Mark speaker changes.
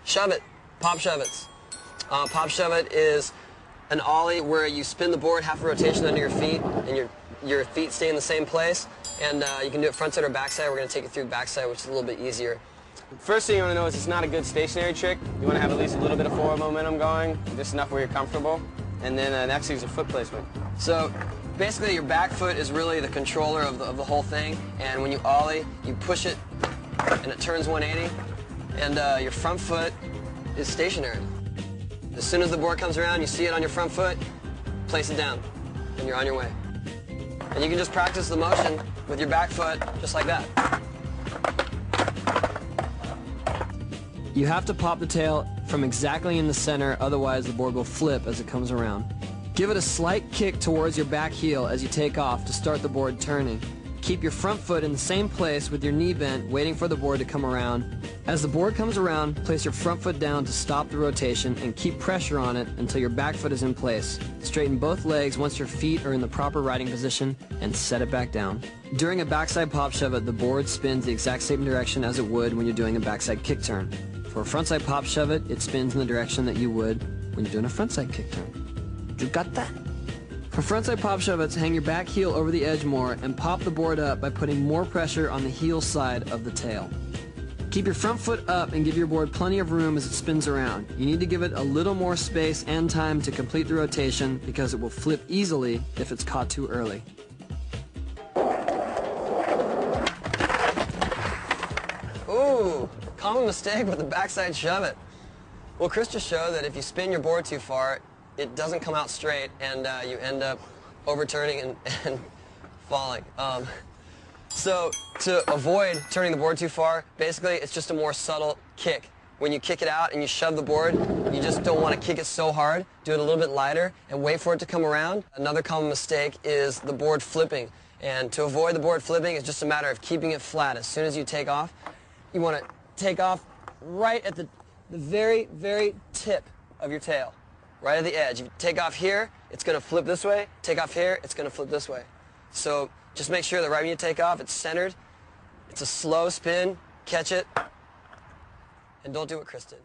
Speaker 1: Shove it. Pop shove it. Pop shove it is an ollie where you spin the board half a rotation under your feet, and your feet stay in the same place. And you can do it frontside or backside. We're going to take it through backside, which is a little bit easier.
Speaker 2: First thing you want to know is it's not a good stationary trick. You want to have at least a little bit of forward momentum going, just enough where you're comfortable. And then next is your foot placement.
Speaker 1: So basically your back foot is really the controller of the whole thing. And when you ollie, you push it and it turns 180. And your front foot is stationary. As soon as the board comes around, you see it on your front foot, place it down, and you're on your way. And you can just practice the motion with your back foot just like that. You have to pop the tail from exactly in the center, otherwise the board will flip as it comes around. Give it a slight kick towards your back heel as you take off to start the board turning. Keep your front foot in the same place with your knee bent, waiting for the board to come around. As the board comes around, place your front foot down to stop the rotation and keep pressure on it until your back foot is in place. Straighten both legs once your feet are in the proper riding position and set it back down. During a backside pop shove it, the board spins the exact same direction as it would when you're doing a backside kick turn. For a frontside pop shove it spins in the direction that you would when you're doing a frontside kick turn. You got that? For frontside pop shove it, hang your back heel over the edge more and pop the board up by putting more pressure on the heel side of the tail. Keep your front foot up and give your board plenty of room as it spins around. You need to give it a little more space and time to complete the rotation because it will flip easily if it's caught too early. Ooh, common mistake with the backside shove it. Well, Chris just showed that if you spin your board too far, it doesn't come out straight, and you end up overturning and falling. So to avoid turning the board too far, basically it's just a more subtle kick. When you kick it out and you shove the board, you just don't want to kick it so hard. Do it a little bit lighter and wait for it to come around. Another common mistake is the board flipping. And to avoid the board flipping, it's just a matter of keeping it flat. As soon as you take off, you want to take off right at the very, very tip of your tail. Right at the edge. If you take off here, it's going to flip this way. Take off here, it's going to flip this way. So just make sure that right when you take off, it's centered. It's a slow spin. Catch it. And don't do what Chris did.